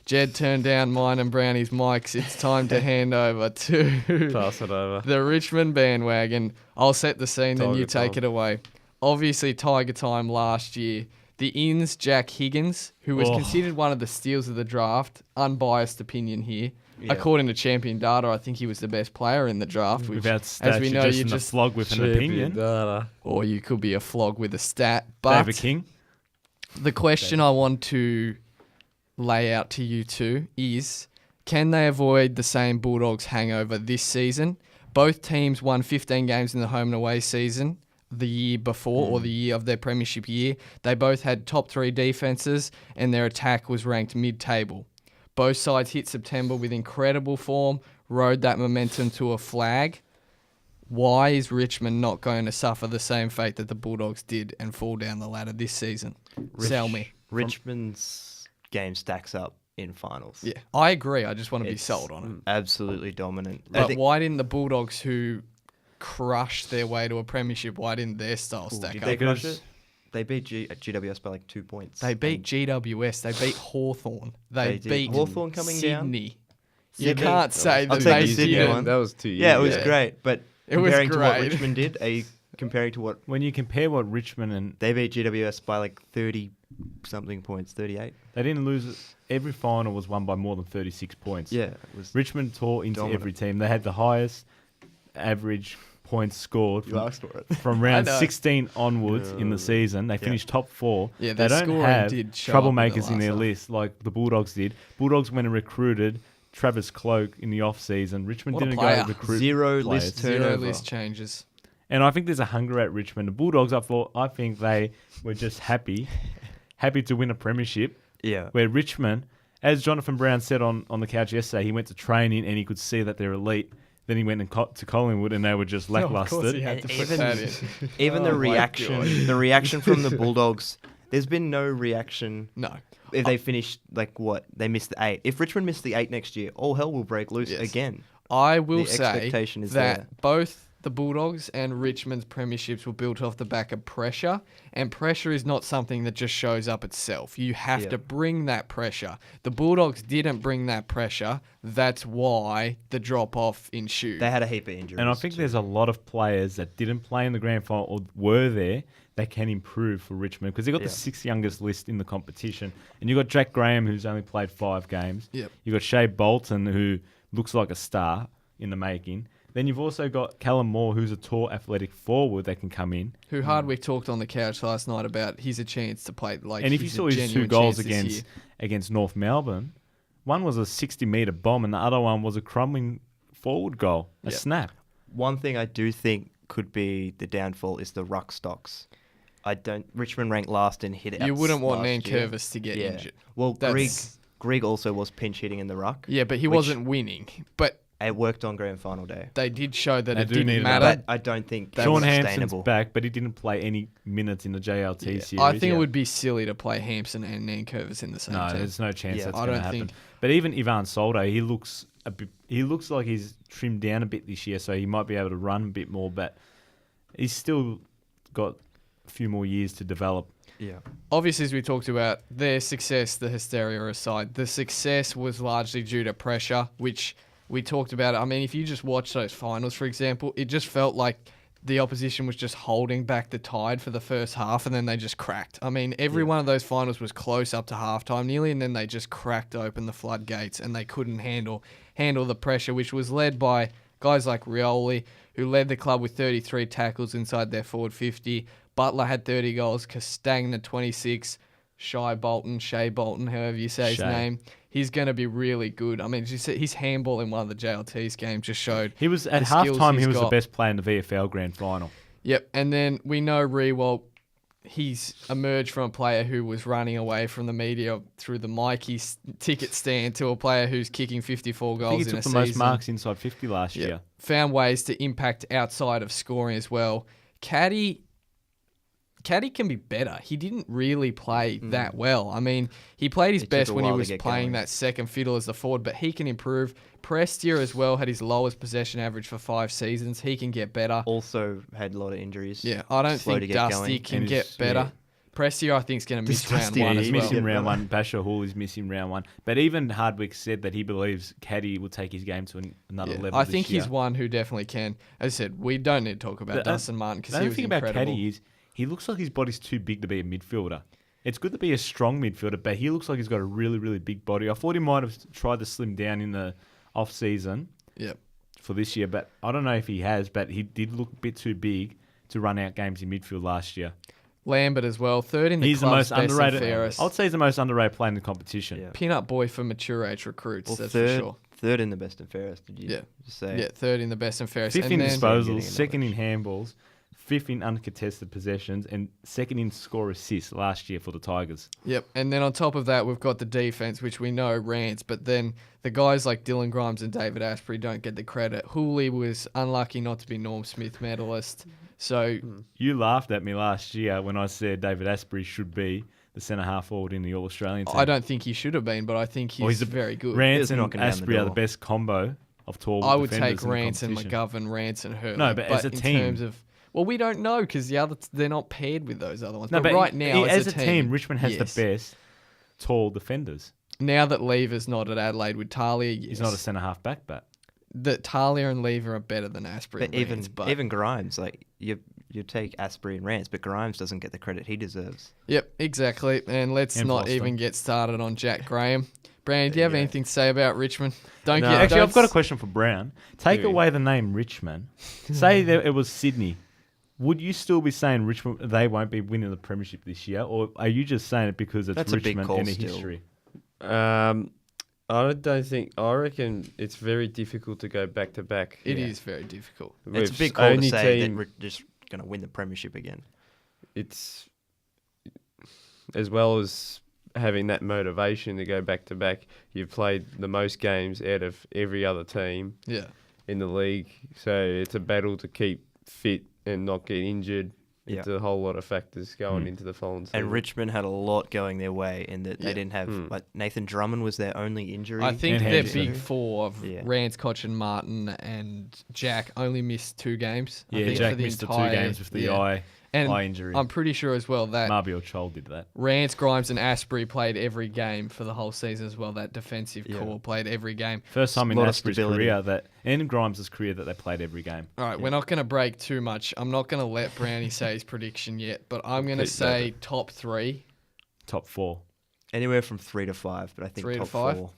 Jed turned down mine and Brownie's mics. It's time to hand over to Pass it over. the Richmond bandwagon. I'll set the scene, then you take Tiger it away. Obviously, Tiger time last year. The Inns, Jack Higgins, who was considered one of the steals of the draft, unbiased opinion here. Yeah. According to Champion Data, I think he was the best player in the draft. Which, Without stats, as we know, you're just a flog with an opinion. Data. Or you could be a flog with a stat. But David King. The question I want to lay out to you two is, can they avoid the same Bulldogs hangover this season? Both teams won 15 games in the home and away season the year before or the year of their premiership year. They both had top 3 defences and their attack was ranked mid-table. Both sides hit September with incredible form, rode that momentum to a flag. Why is Richmond not going to suffer the same fate that the Bulldogs did and fall down the ladder this season? Sell me. Richmond's game stacks up in finals. Yeah, I agree. I just want to be sold on it. Absolutely dominant. But why didn't the Bulldogs, who crushed their way to a premiership, why didn't their style stack did up? they crush it? They beat GWS by like 2 points. They beat GWS. They beat Hawthorn. They beat Hawthorn coming Sydney. down. You can't say that take they the Sydney didn't. one. That was 2 years. Yeah, it was great. But It was comparing to what great. Richmond did, comparing to what When you compare what Richmond and they beat GWS by like 30-something points, 38. they didn't lose. Every final was won by more than 36 points. Yeah, it was. Richmond tore into dominant. every team. They had the highest average points scored You asked for it. from round I know. 16 onwards in the season. They finished top 4. Yeah, they their don't scoring have did show up in the troublemakers in last their half. list like the Bulldogs did. Bulldogs went and recruited Travis Cloak in the off-season. Richmond What a didn't player. go recruit Zero players. list Zero turnover. list changes. And I think there's a hunger at Richmond. The Bulldogs, I think they were just happy to win a premiership. Yeah. Where Richmond, as Jonathan Brown said on the couch yesterday, he went to training and he could see that they're elite. Then he went to Collingwood and they were just lackluster. Of course he had to put that in. Even Oh the my reaction, from the Bulldogs, there's been no reaction. No. If they finished they missed the 8. If Richmond missed the 8 next year, all hell will break loose again. I will The say expectation is that there. both the Bulldogs and Richmond's premierships were built off the back of pressure, and pressure is not something that just shows up itself. You have to bring that pressure. The Bulldogs didn't bring that pressure. That's why the drop-off ensued. They had a heap of injuries. And I think there's a lot of players that didn't play in the grand final or were there that can improve for Richmond because they got the 6th youngest list in the competition. And you got Jack Graham, who's only played 5 games. Yep. You got Shea Bolton, who looks like a star in the making. Then you've also got Callum Moore, who's a tall, athletic forward that can come in. Who Hardwick talked on the couch last night about he's a chance to play. And if you saw his 2 goals against North Melbourne, one was a 60-metre bomb and the other one was a crumbling forward goal, a snap. One thing I do think could be the downfall is the ruck stocks. Richmond ranked last in hit outs. You wouldn't want last year. Nankervis to get injured. Well, That's- Greg also was pinch hitting in the ruck. Yeah, but he which wasn't winning. But It worked on grand final day. they did show that They it do need didn't it. matter. But I don't think that's Sean sustainable. Hampson's back, but he didn't play any minutes in the JLT series. I think it would be silly to play Hampson and Nankervis in the same No, team. there's no chance that's I going to don't happen. think. But even Ivan Soldo, he looks like he's trimmed down a bit this year, so he might be able to run a bit more, but he's still got a few more years to develop. Yeah. Obviously, as we talked about, their success, the hysteria aside, the success was largely due to pressure, which we talked about. I mean, if you just watch those finals, for example, it just felt like the opposition was just holding back the tide for the first half, and then they just cracked. I mean, every one of those finals was close up to halftime nearly, and then they just cracked open the floodgates, and they couldn't handle the pressure, which was led by guys like Rioli, who led the club with 33 tackles inside their forward 50. Butler had 30 goals, Castagna 26, Shea Bolton, however you say his name. He's going to be really good. I mean, his handball in one of the JLT's games just showed. He was at the skills halftime. He he's was the got. best player in the VFL Grand Final. Yep, and then we know Rewalt, he's emerged from a player who was running away from the media through the Mikey ticket stand to a player who's kicking 54 I goals think he in took a the season. most marks inside 50 last year. Found ways to impact outside of scoring as well. Caddy can be better. He didn't really play that well. I mean, he played his It took best a when he while to was get playing going. that second fiddle as the forward, but he can improve. Prestia as well had his lowest possession average for 5 seasons. He can get better. Also had a lot of injuries. Yeah, I don't Slow to think get Dusty going. can And get he's- better. yeah. Prestia, I think, is going to miss round Dusty, one He's as well. missing round one. Basher Hall is missing round one. But even Hardwick said that he believes Caddy will take his game to another Yeah, level. I think this year. he's one who definitely can. As I said, we don't need to talk about Dustin Martin because The he only was thing about incredible. Caddy is he looks like his body's too big to be a midfielder. It's good to be a strong midfielder, but he looks like he's got a really, really big body. I thought he might have tried to slim down in the off season Yep. for this year, but I don't know if he has. But he did look a bit too big to run out games in midfield last year. Lambert as well, third in the He's the club's most best underrated. and fairest. I would say he's the most underrated player in the competition. Yeah. Pin-up boy for mature age recruits, Well, that's third, for sure. third in the best and fairest. Did you Yeah. just say? Yeah, third in the best and fairest. Fifth And in then, disposals, Getting second in another. handballs, fifth in uncontested possessions, and second in score assists last year for the Tigers. Yep, and then on top of that, we've got the defense, which we know rants, but then the guys like Dylan Grimes and David Asprey don't get the credit. Hooley was unlucky not to be Norm Smith medalist. So, You laughed at me last year when I said David Asprey should be the centre half forward in the All Australian team. I don't think he should have been, but I think he's, Well, he's a- very good. Rance He's and knocking down the Asprey are the door. best combo of tall I would defenders take in the Rance and competition. McGovern, Rance and Hurley. No, but as a in team- terms of, well, we don't know because they're not paired with those other ones. No, but right now, as a team, Richmond has yes. the best tall defenders. Now that Lever's not at Adelaide with Talia, yes. He's not a centre half back, but That Talia and Lever are better than Asprey But and Rance. even Grimes, like you take Asprey and Rance, but Grimes doesn't get the credit he deserves. Yep, exactly. And let's And not Foster. even get started on Jack Graham. Brandon, do you have Yeah. anything to say about Richmond? Don't No. get actually, don't I've got a s- question for Brown. Take Do we? away the name Richmond. Say that it was Sydney. Would you still be saying Richmond they won't be winning the premiership this year, or are you just saying it because it's That's a big Richmond call and a still. history? I don't think. I reckon it's very difficult to go back to back. It is very difficult. It's a With big call to only say team- that we're just going to win the premiership again. It's as well as having that motivation to go back to back. You've played the most games out of every other team Yeah. in the league, so it's a battle to keep fit and not get injured. Yeah. It's a whole lot of factors going into the following season. And Richmond had a lot going their way in that Yeah. they didn't have like Nathan Drummond was their only injury. I think And their Henderson. big four of Yeah. Rance, Koch and Martin and Jack only missed 2 games. I Yeah, think, Jack for the missed the 2 entire- games with the yeah. And eye injury. I'm pretty sure as well that Marby or Chol did that. Rance, Grimes and Asprey played every game for the whole season as well. That defensive Yeah. core played every game. First time in Lot of Asprey's stability. career and Grimes' career that they played every game. All right, we're not going to break too much. I'm not going to let Brownie say his prediction yet, but I'm going to Keep say top 3. Top 4. Anywhere from 3 to 5, but I think 3 to top 5? 4.